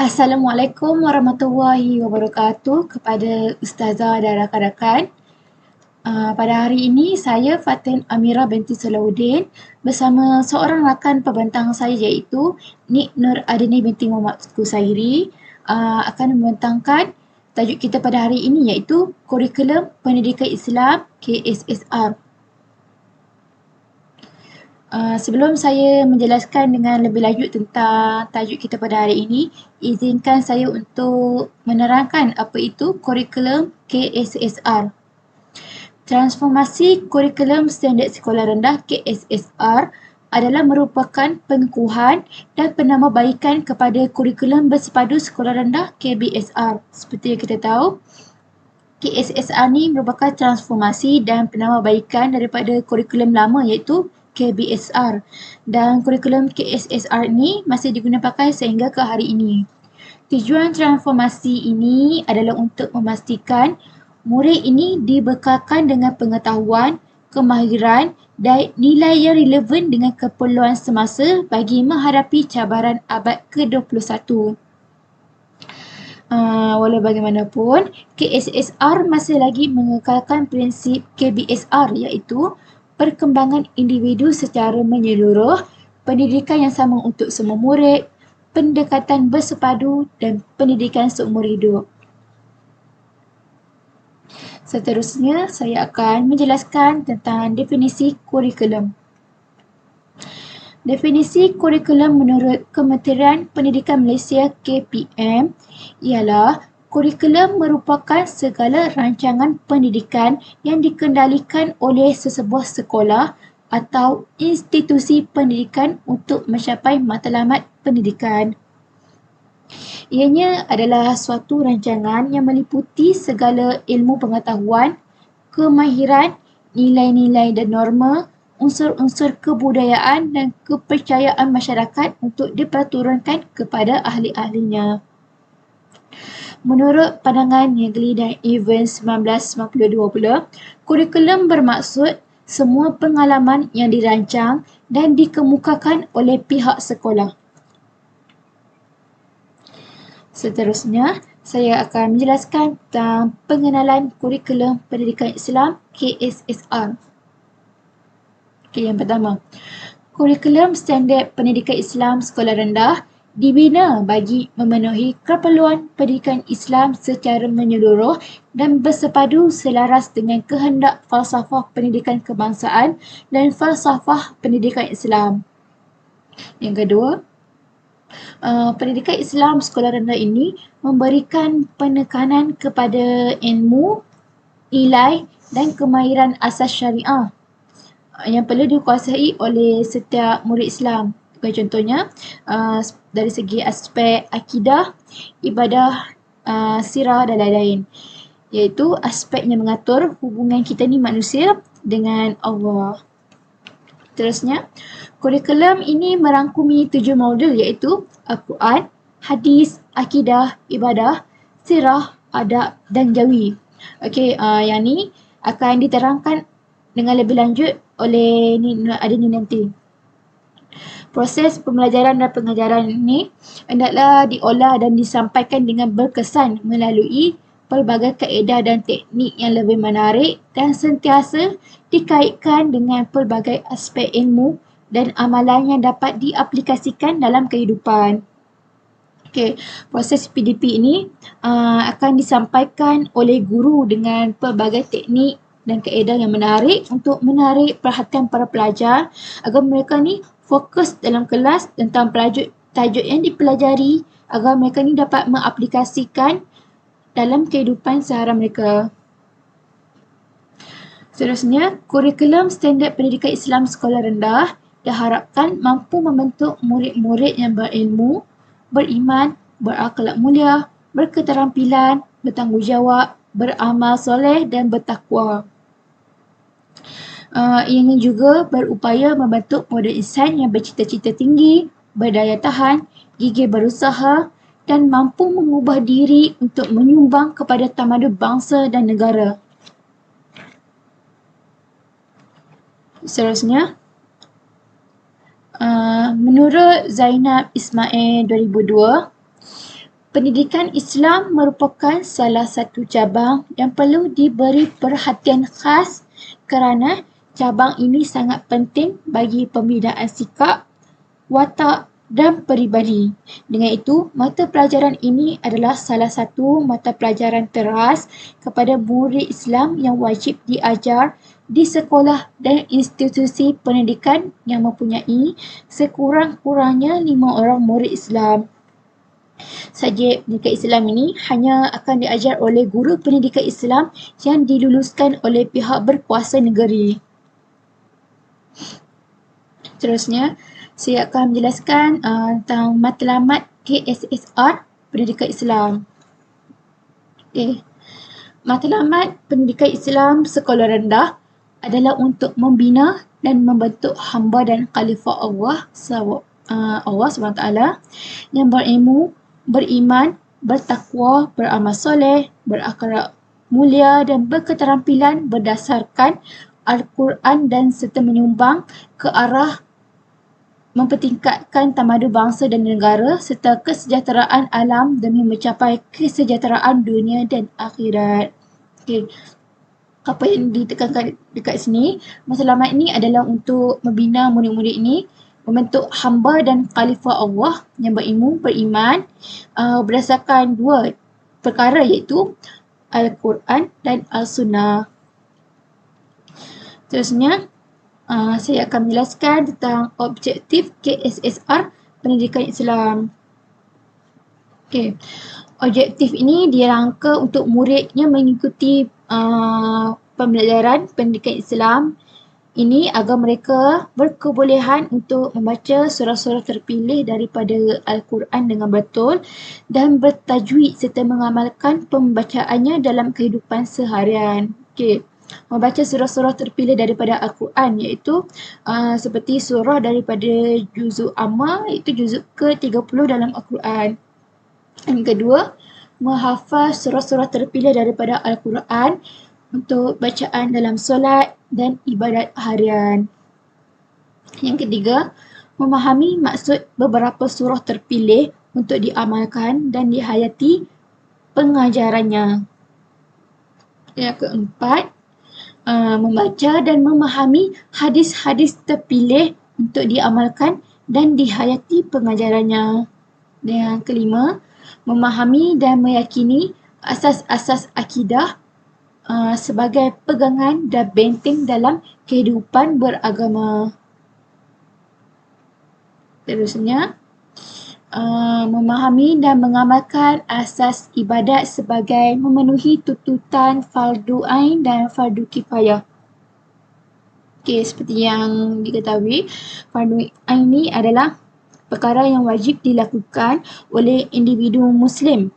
Assalamualaikum warahmatullahi wabarakatuh kepada Ustazah dan rakan-rakan. Pada hari ini, saya Fatin Amira binti Salahuddin bersama seorang rakan pembentang saya iaitu Nik Nur Adini binti Muhammad Kusairi akan membentangkan tajuk kita pada hari ini iaitu Kurikulum Pendidikan Islam KSSR. Sebelum saya menjelaskan dengan lebih lanjut tentang tajuk kita pada hari ini, izinkan saya untuk menerangkan apa itu kurikulum KSSR. Transformasi Kurikulum Standard Sekolah Rendah KSSR adalah merupakan pengukuhan dan penambahbaikan kepada kurikulum bersepadu Sekolah Rendah KBSR. Seperti yang kita tahu, KSSR ni merupakan transformasi dan penambahbaikan daripada kurikulum lama iaitu KBSR, dan kurikulum KSSR ni masih digunakan pakai sehingga ke hari ini. Tujuan transformasi ini adalah untuk memastikan murid ini dibekalkan dengan pengetahuan, kemahiran dan nilai yang relevan dengan keperluan semasa bagi menghadapi cabaran abad ke-21. Walau bagaimanapun, KSSR masih lagi mengekalkan prinsip KBSR iaitu perkembangan individu secara menyeluruh, pendidikan yang sama untuk semua murid, pendekatan bersepadu dan pendidikan seumur hidup. Seterusnya, saya akan menjelaskan tentang definisi kurikulum. Definisi kurikulum menurut Kementerian Pendidikan Malaysia KPM ialah kurikulum merupakan segala rancangan pendidikan yang dikendalikan oleh sesebuah sekolah atau institusi pendidikan untuk mencapai matlamat pendidikan. Ianya adalah suatu rancangan yang meliputi segala ilmu pengetahuan, kemahiran, nilai-nilai dan norma, unsur-unsur kebudayaan dan kepercayaan masyarakat untuk diperturunkan kepada ahli-ahlinya. Menurut pandangan Yeagley dan Evans 1992 pula, kurikulum bermaksud semua pengalaman yang dirancang dan dikemukakan oleh pihak sekolah. Seterusnya, saya akan menjelaskan tentang pengenalan kurikulum pendidikan Islam KSSR. Yang pertama, kurikulum standard pendidikan Islam sekolah rendah dibina bagi memenuhi keperluan pendidikan Islam secara menyeluruh dan bersepadu selaras dengan kehendak falsafah pendidikan kebangsaan dan falsafah pendidikan Islam. Yang kedua, pendidikan Islam sekolah rendah ini memberikan penekanan kepada ilmu, nilai dan kemahiran asas syariah yang perlu dikuasai oleh setiap murid Islam. Contohnya, dari segi aspek akidah, ibadah, sirah dan lain-lain. Iaitu aspek yang mengatur hubungan kita ni manusia dengan Allah. Terusnya, kurikulum ini merangkumi 7 modul iaitu Al-Quran, Hadis, Akidah, Ibadah, Sirah, Adab dan Jawi. Okey, yang ni akan diterangkan dengan lebih lanjut oleh Nik Adini nanti. Proses pembelajaran dan pengajaran ini hendaklah diolah dan disampaikan dengan berkesan melalui pelbagai kaedah dan teknik yang lebih menarik dan sentiasa dikaitkan dengan pelbagai aspek ilmu dan amalan yang dapat diaplikasikan dalam kehidupan. Okey, proses PDP ini akan disampaikan oleh guru dengan pelbagai teknik dan kaedah yang menarik untuk menarik perhatian para pelajar agar mereka ni fokus dalam kelas tentang tajuk yang dipelajari agar mereka ni dapat mengaplikasikan dalam kehidupan seharian mereka. Seterusnya, kurikulum standard pendidikan Islam sekolah rendah diharapkan mampu membentuk murid-murid yang berilmu, beriman, berakhlak mulia, berketerampilan, bertanggungjawab, beramal soleh dan bertakwa. Ianya juga berupaya membentuk model insan yang bercita-cita tinggi, berdaya tahan, gigih berusaha dan mampu mengubah diri untuk menyumbang kepada tamadun bangsa dan negara. Seterusnya, menurut Zainab Ismail 2002, Pendidikan Islam merupakan salah satu cabang yang perlu diberi perhatian khas kerana cabang ini sangat penting bagi pembinaan sikap, watak dan peribadi. Dengan itu, mata pelajaran ini adalah salah satu mata pelajaran teras kepada murid Islam yang wajib diajar di sekolah dan institusi pendidikan yang mempunyai sekurang-kurangnya 5 orang murid Islam. Subjek pendidikan Islam ini hanya akan diajar oleh guru pendidikan Islam yang diluluskan oleh pihak berkuasa negeri. Seterusnya, saya akan menjelaskan tentang matlamat KSSR Pendidikan Islam. Okay. Matlamat Pendidikan Islam Sekolah Rendah adalah untuk membina dan membentuk hamba dan khalifah Allah SWT yang berilmu, beriman, bertakwa, beramal soleh, berakhlak mulia dan berketerampilan berdasarkan Al-Quran dan serta menyumbang ke arah mempertingkatkan tamadun bangsa dan negara serta kesejahteraan alam demi mencapai kesejahteraan dunia dan akhirat. Okay. Apa yang ditekankan dekat sini, matlamat ini adalah untuk membina murid-murid ini membentuk hamba dan khalifah Allah yang berilmu, beriman berdasarkan dua perkara iaitu Al-Quran dan Al-Sunnah. Seterusnya, saya akan menjelaskan tentang objektif KSSR Pendidikan Islam. Okay. Objektif ini dirangka untuk muridnya mengikuti pembelajaran pendidikan Islam ini agar mereka berkebolehan untuk membaca surah-surah terpilih daripada Al-Quran dengan betul dan bertajwid serta mengamalkan pembacaannya dalam kehidupan seharian. Okay. Membaca surah-surah terpilih daripada Al-Quran iaitu seperti surah daripada juzuk Amma iaitu juzuk ke-30 dalam Al-Quran. Yang kedua, menghafaz surah-surah terpilih daripada Al-Quran untuk bacaan dalam solat dan ibadat harian. Yang ketiga, memahami maksud beberapa surah terpilih untuk diamalkan dan dihayati pengajarannya. Yang keempat, membaca dan memahami hadis-hadis terpilih untuk diamalkan dan dihayati pengajarannya. Dan yang kelima, memahami dan meyakini asas-asas akidah sebagai pegangan dan benteng dalam kehidupan beragama. Seterusnya, memahami dan mengamalkan asas ibadat sebagai memenuhi tuntutan fardu ain dan fardu kifayah. Okay, seperti yang diketahui, fardu ain ini adalah perkara yang wajib dilakukan oleh individu Muslim,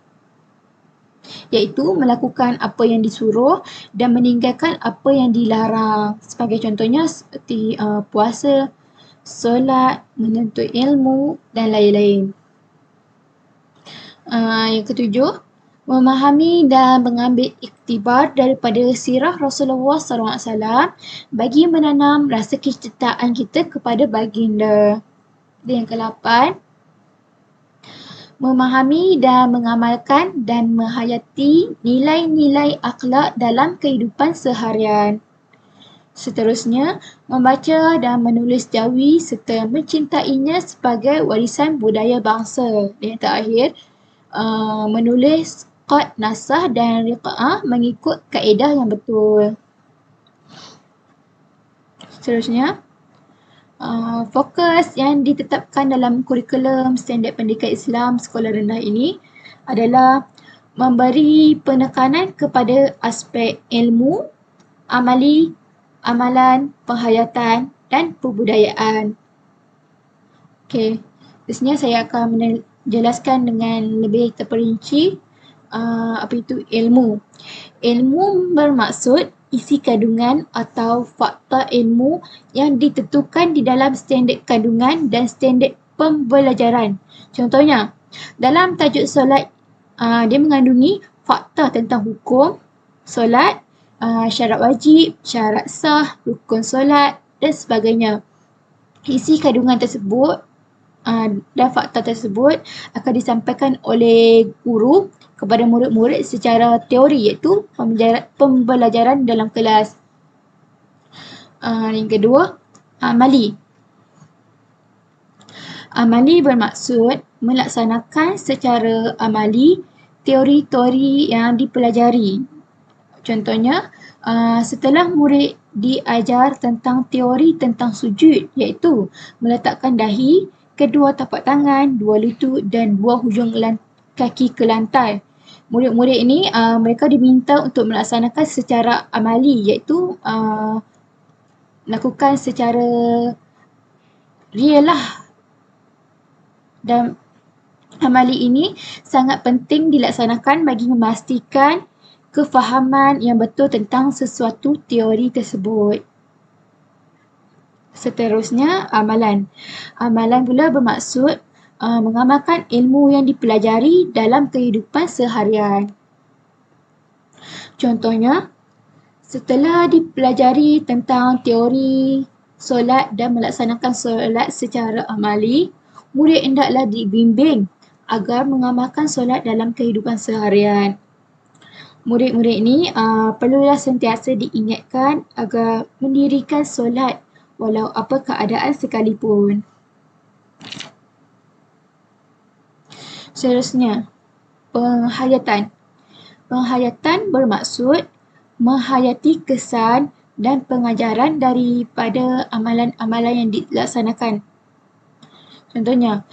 iaitu melakukan apa yang disuruh dan meninggalkan apa yang dilarang. Sebagai contohnya seperti puasa, solat, menuntut ilmu dan lain-lain. Yang ketujuh, memahami dan mengambil iktibar daripada sirah Rasulullah SAW bagi menanam rasa kecintaan kita kepada baginda. Dan yang ke-8, memahami dan mengamalkan dan menghayati nilai-nilai akhlak dalam kehidupan seharian. Seterusnya, membaca dan menulis jawi serta mencintainya sebagai warisan budaya bangsa. Dan yang terakhir, menulis qad, nasah dan riqa'ah mengikut kaedah yang betul. Seterusnya, fokus yang ditetapkan dalam kurikulum standard pendidikan Islam sekolah rendah ini adalah memberi penekanan kepada aspek ilmu, amali, amalan, penghayatan dan kebudayaan. Okey, seterusnya saya akan menjelaskan dengan lebih terperinci apa itu ilmu. Ilmu bermaksud isi kandungan atau fakta ilmu yang ditentukan di dalam standard kandungan dan standard pembelajaran. Contohnya, dalam tajuk solat, dia mengandungi fakta tentang hukum solat, syarat wajib, syarat sah, rukun solat dan sebagainya. Isi kandungan tersebut Dan fakta tersebut akan disampaikan oleh guru kepada murid-murid secara teori, iaitu pembelajaran dalam kelas. Yang kedua, amali. Amali bermaksud melaksanakan secara amali teori-teori yang dipelajari. Contohnya, setelah murid diajar tentang teori tentang sujud, iaitu meletakkan dahi, kedua tapak tangan, dua lutut dan buah hujung kaki ke lantai. Murid-murid ini mereka diminta untuk melaksanakan secara amali, iaitu lakukan secara real lah. Dan amali ini sangat penting dilaksanakan bagi memastikan kefahaman yang betul tentang sesuatu teori tersebut. Seterusnya, amalan. Amalan pula bermaksud mengamalkan ilmu yang dipelajari dalam kehidupan seharian. Contohnya, setelah dipelajari tentang teori solat dan melaksanakan solat secara amali, murid hendaklah dibimbing agar mengamalkan solat dalam kehidupan seharian. Murid-murid ini perlulah sentiasa diingatkan agar mendirikan solat walau apa keadaan sekalipun. Seterusnya, penghayatan. Penghayatan bermaksud menghayati kesan dan pengajaran daripada amalan-amalan yang dilaksanakan. Contohnya,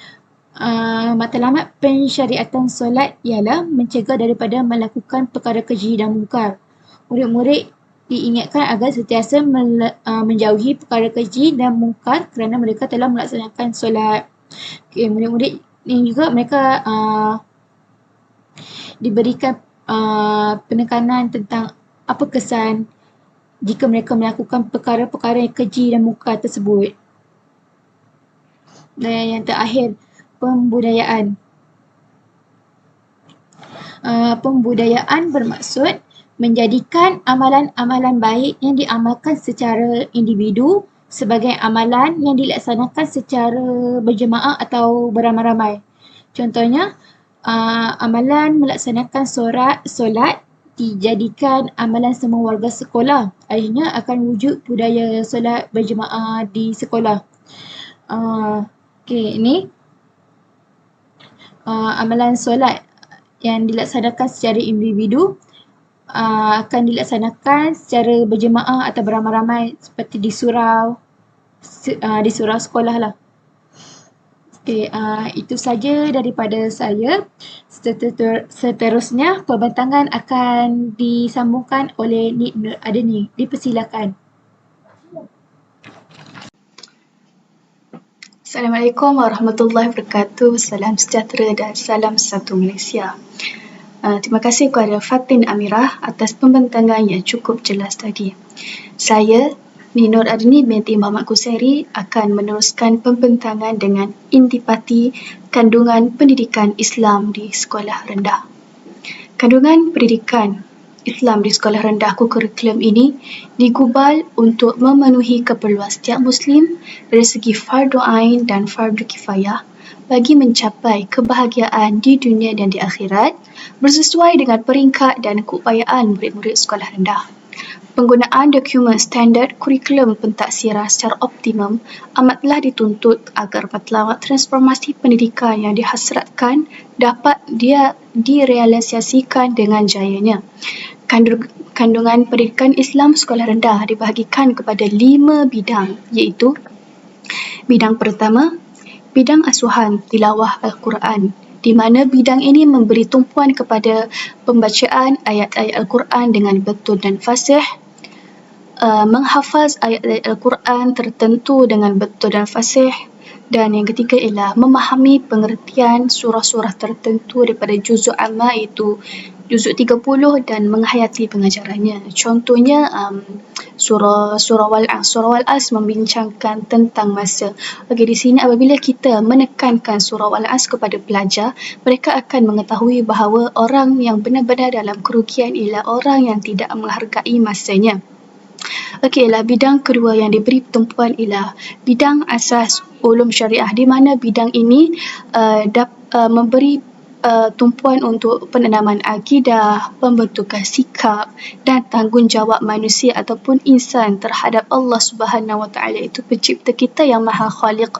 matlamat pensyariatan solat ialah mencegah daripada melakukan perkara keji dan mungkar. Murid-murid diingatkan agar sentiasa menjauhi perkara keji dan mungkar kerana mereka telah melaksanakan solat. Murid-murid ini juga mereka diberikan penekanan tentang apa kesan jika mereka melakukan perkara-perkara yang keji dan mungkar tersebut. Dan yang terakhir, pembudayaan. Pembudayaan bermaksud menjadikan amalan-amalan baik yang diamalkan secara individu sebagai amalan yang dilaksanakan secara berjemaah atau beramai-ramai. Contohnya, amalan melaksanakan solat dijadikan amalan semua warga sekolah. Akhirnya akan wujud budaya solat berjemaah di sekolah. Ini amalan solat yang dilaksanakan secara individu akan dilaksanakan secara berjemaah atau beramai-ramai seperti di surau sekolah lah. Itu saja daripada saya. Seterusnya, pembentangan akan disambungkan oleh Nik Nur Adeni. Dipersilakan. Assalamualaikum warahmatullahi wabarakatuh. Salam sejahtera dan salam satu Malaysia. Terima kasih kepada Fatin Amirah atas pembentangan yang cukup jelas tadi. Saya, Nik Nur Adeni binti Muhammad Kusairi, akan meneruskan pembentangan dengan intipati kandungan pendidikan Islam di sekolah rendah. Kandungan pendidikan Islam di sekolah rendah kurikulum ini digubal untuk memenuhi keperluan setiap Muslim dari segi fardu ain dan fardu kifayah bagi mencapai kebahagiaan di dunia dan di akhirat bersesuai dengan peringkat dan keupayaan murid-murid sekolah rendah. Penggunaan dokumen standard kurikulum pentaksiran secara optimum amatlah dituntut agar matlamat transformasi pendidikan yang dihasratkan dapat direalisasikan dengan jayanya. Kandungan pendidikan Islam sekolah rendah dibahagikan kepada 5 bidang, iaitu bidang pertama, bidang asuhan tilawah Al-Quran, di mana bidang ini memberi tumpuan kepada pembacaan ayat-ayat Al-Quran dengan betul dan fasih, menghafaz ayat-ayat Al-Quran tertentu dengan betul dan fasih, dan yang ketiga ialah memahami pengertian surah-surah tertentu daripada juzuk amma, iaitu juzuk 30, dan menghayati pengajarannya. Contohnya surah Wal-As. Surah Wal-As membincangkan tentang masa. Di sini apabila kita menekankan surah Wal-As kepada pelajar, mereka akan mengetahui bahawa orang yang benar-benar dalam kerugian ialah orang yang tidak menghargai masanya. Okey, ialah bidang kedua yang diberi tumpuan ialah bidang asas ulum syariah, di mana bidang ini memberi tumpuan untuk penanaman akidah, pembentukan sikap dan tanggungjawab manusia ataupun insan terhadap Allah Subhanahu Wa Taala, itu pencipta kita yang Maha Khaliq.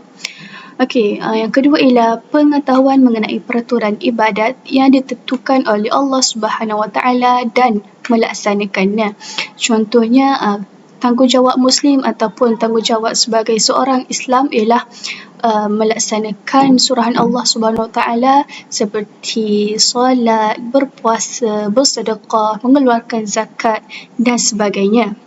Okey, yang kedua ialah pengetahuan mengenai peraturan ibadat yang ditentukan oleh Allah Subhanahu Wa Taala dan melaksanakannya. Contohnya, tanggungjawab Muslim ataupun tanggungjawab sebagai seorang Islam ialah melaksanakan surahan Allah Subhanahu Wa Taala seperti solat, berpuasa, bersedekah, mengeluarkan zakat dan sebagainya.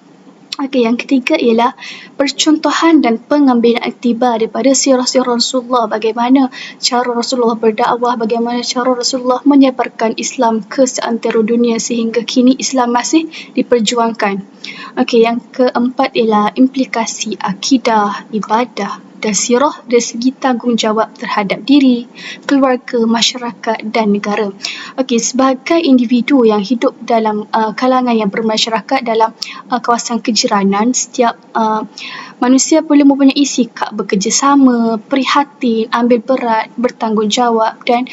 Okey, yang ketiga ialah percontohan dan pengambilan iktibar daripada sirah-sirah Rasulullah, bagaimana cara Rasulullah berdakwah, bagaimana cara Rasulullah menyebarkan Islam ke seantero dunia sehingga kini Islam masih diperjuangkan. Okey, yang keempat ialah implikasi akidah, ibadah dan sirah dari segi tanggungjawab terhadap diri, keluarga, masyarakat dan negara. Okey, sebagai individu yang hidup dalam kalangan yang bermasyarakat dalam kawasan kejiranan, setiap manusia perlu mempunyai sikap bekerjasama, prihatin, ambil berat, bertanggungjawab dan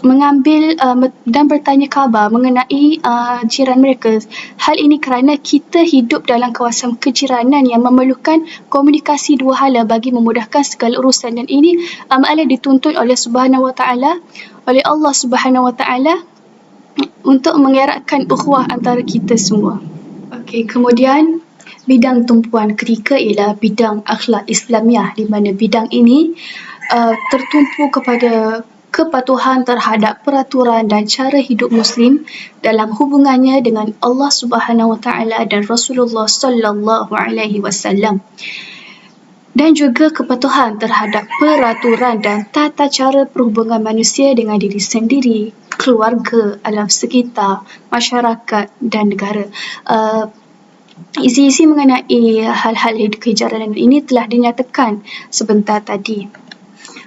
mengambil dan bertanya khabar mengenai jiran mereka. Hal ini kerana kita hidup dalam kawasan kejiranan yang memerlukan komunikasi dua hala bagi memudahkan segala urusan, dan ini amalan dituntut oleh Subhanahu Wa Taala, oleh Allah Subhanahu Wa Taala untuk mengeratkan ukhuwah antara kita semua. Okey, kemudian bidang tumpuan ketiga ialah bidang akhlak Islamiah, di mana bidang ini tertumpu kepada kepatuhan terhadap peraturan dan cara hidup Muslim dalam hubungannya dengan Allah Subhanahu Wa Taala dan Rasulullah Sallallahu Alaihi Wasallam, dan juga kepatuhan terhadap peraturan dan tata cara perhubungan manusia dengan diri sendiri, keluarga, alam sekitar, masyarakat dan negara. Isi-isi mengenai hal-hal kejiranan ini telah dinyatakan sebentar tadi.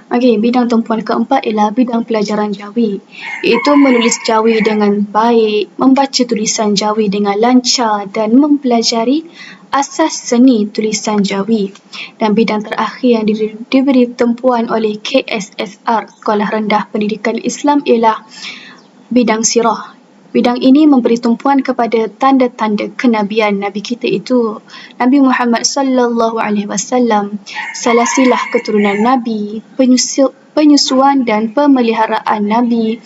Okey, bidang tumpuan keempat ialah bidang pelajaran jawi, iaitu menulis jawi dengan baik, membaca tulisan jawi dengan lancar dan mempelajari asas seni tulisan jawi. Dan bidang terakhir yang diberi tumpuan oleh KSSR, Sekolah Rendah Pendidikan Islam, ialah bidang sirah. Bidang ini memberi tumpuan kepada tanda-tanda kenabian Nabi kita, itu Nabi Muhammad sallallahu alaihi wasallam, silsilah keturunan Nabi, penyusuan dan pemeliharaan Nabi,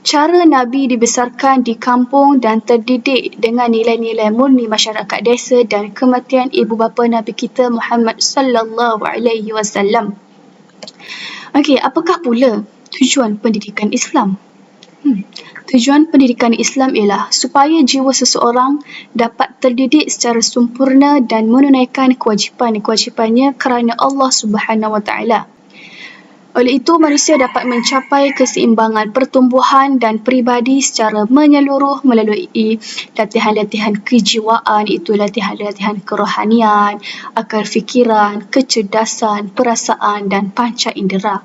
cara Nabi dibesarkan di kampung dan terdidik dengan nilai-nilai murni masyarakat desa, dan kematian ibu bapa Nabi kita Muhammad sallallahu alaihi wasallam. Okey, apakah pula tujuan pendidikan Islam? Tujuan pendidikan Islam ialah supaya jiwa seseorang dapat terdidik secara sempurna dan menunaikan kewajipan-kewajipannya kerana Allah Subhanahu Wa Taala. Oleh itu, manusia dapat mencapai keseimbangan pertumbuhan dan peribadi secara menyeluruh melalui latihan-latihan kejiwaan, iaitu latihan-latihan kerohanian, akal fikiran, kecerdasan, perasaan dan panca indera.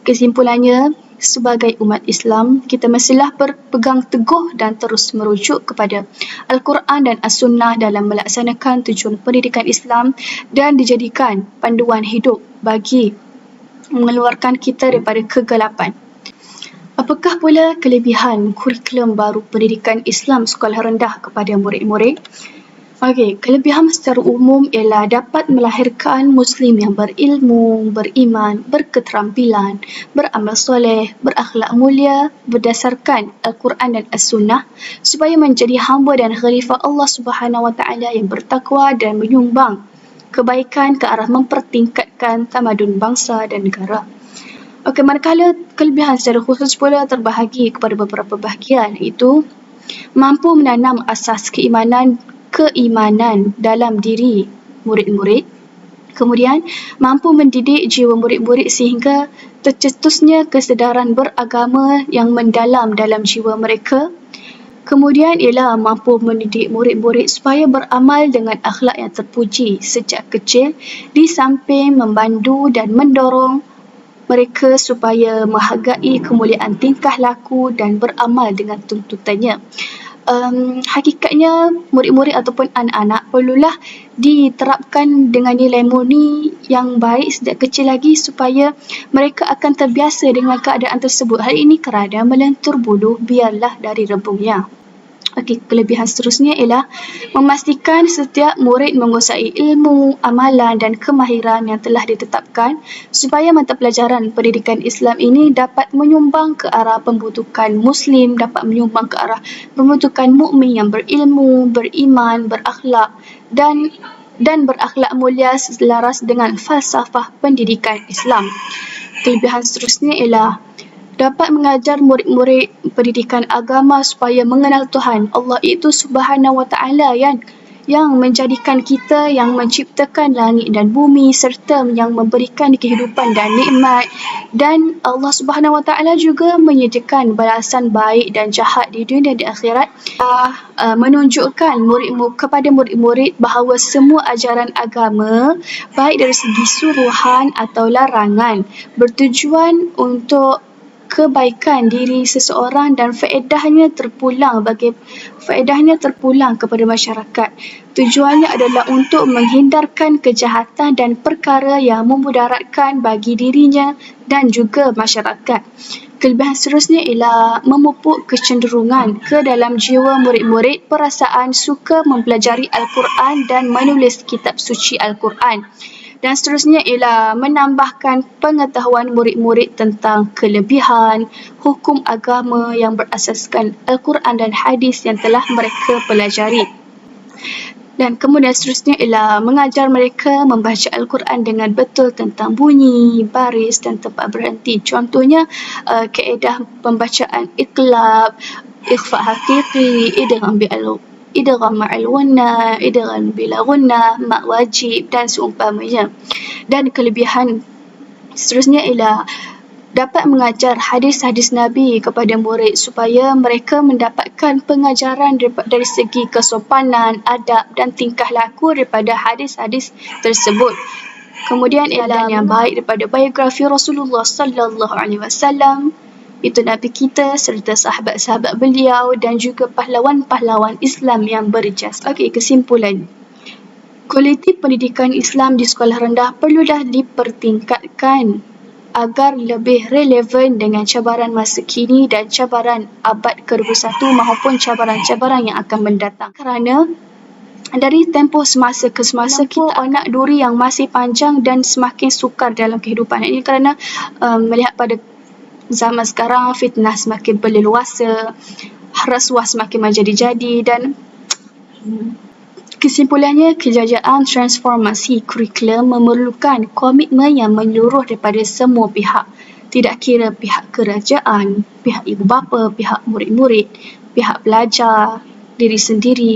Kesimpulannya, sebagai umat Islam, kita mestilah berpegang teguh dan terus merujuk kepada Al-Quran dan As-Sunnah dalam melaksanakan tujuan pendidikan Islam dan dijadikan panduan hidup bagi mengeluarkan kita daripada kegelapan. Apakah pula kelebihan kurikulum baru pendidikan Islam sekolah rendah kepada murid-murid? Okey, kelebihan secara umum ialah dapat melahirkan Muslim yang berilmu, beriman, berketerampilan, beramal soleh, berakhlak mulia berdasarkan Al-Quran dan As-Sunnah, supaya menjadi hamba dan khalifah Allah Subhanahu Wa Taala yang bertakwa dan menyumbang kebaikan ke arah mempertingkatkan tamadun bangsa dan negara. Okey, manakala kelebihan secara khusus pula terbahagi kepada beberapa bahagian, iaitu mampu menanam asas keimanan dalam diri murid-murid. Kemudian, mampu mendidik jiwa murid-murid sehingga tercetusnya kesedaran beragama yang mendalam dalam jiwa mereka. Kemudian ialah mampu mendidik murid-murid supaya beramal dengan akhlak yang terpuji sejak kecil, di samping membantu dan mendorong mereka supaya menghargai kemuliaan tingkah laku dan beramal dengan tuntutannya. hakikatnya murid-murid ataupun anak-anak perlulah diterapkan dengan nilai murni yang baik sejak kecil lagi supaya mereka akan terbiasa dengan keadaan tersebut. Hal ini kerana melentur bulu biarlah dari rebungnya. Okey, kelebihan seterusnya ialah memastikan setiap murid menguasai ilmu, amalan dan kemahiran yang telah ditetapkan supaya mata pelajaran pendidikan Islam ini dapat menyumbang ke arah pembentukan Muslim, dapat menyumbang ke arah pembentukan mukmin yang berilmu, beriman, berakhlak dan berakhlak mulia selaras dengan falsafah pendidikan Islam. Kelebihan seterusnya ialah dapat mengajar murid-murid pendidikan agama supaya mengenal Tuhan. Allah itu Subhanahu Wa Taala yang menjadikan kita, yang menciptakan langit dan bumi serta yang memberikan kehidupan dan nikmat, dan Allah Subhanahu Wa Taala juga menyediakan balasan baik dan jahat di dunia dan di akhirat. Menunjukkan kepada murid-murid bahawa semua ajaran agama baik dari segi suruhan atau larangan bertujuan untuk kebaikan diri seseorang dan faedahnya terpulang kepada masyarakat. Tujuannya adalah untuk menghindarkan kejahatan dan perkara yang memudaratkan bagi dirinya dan juga masyarakat. Kelebihan seterusnya ialah memupuk kecenderungan ke dalam jiwa murid-murid perasaan suka mempelajari Al-Quran dan menulis kitab suci Al-Quran. Dan seterusnya ialah menambahkan pengetahuan murid-murid tentang kelebihan hukum agama yang berasaskan Al-Quran dan hadis yang telah mereka pelajari. Dan kemudian seterusnya ialah mengajar mereka membaca Al-Quran dengan betul tentang bunyi, baris dan tempat berhenti. Contohnya kaedah pembacaan iqlab, ikhfa hakiki, idgham ma'al ghunnah, idgham bila ghunnah, mak wajib dan seumpamanya. Dan kelebihan seterusnya ialah dapat mengajar hadis-hadis Nabi kepada murid supaya mereka mendapatkan pengajaran dari segi kesopanan, adab dan tingkah laku daripada hadis-hadis tersebut. Kemudian ialah yang baik daripada biografi Rasulullah sallallahu alaihi wasallam, itu Nabi kita serta sahabat-sahabat beliau dan juga pahlawan-pahlawan Islam yang berjasa. Okey, kesimpulan. Kualiti pendidikan Islam di sekolah rendah perlulah dipertingkatkan agar lebih relevan dengan cabaran masa kini dan cabaran abad ke-21 maupun cabaran-cabaran yang akan mendatang. Kerana dari tempoh semasa ke semasa kita anak duri yang masih panjang dan semakin sukar dalam kehidupan ini kerana melihat pada zaman sekarang fitnah semakin berleluasa, rasuah semakin menjadi-jadi dan kesimpulannya kejayaan transformasi kurikulum memerlukan komitmen yang menyeluruh daripada semua pihak. Tidak kira pihak kerajaan, pihak ibu bapa, pihak murid-murid, pihak pelajar, diri sendiri.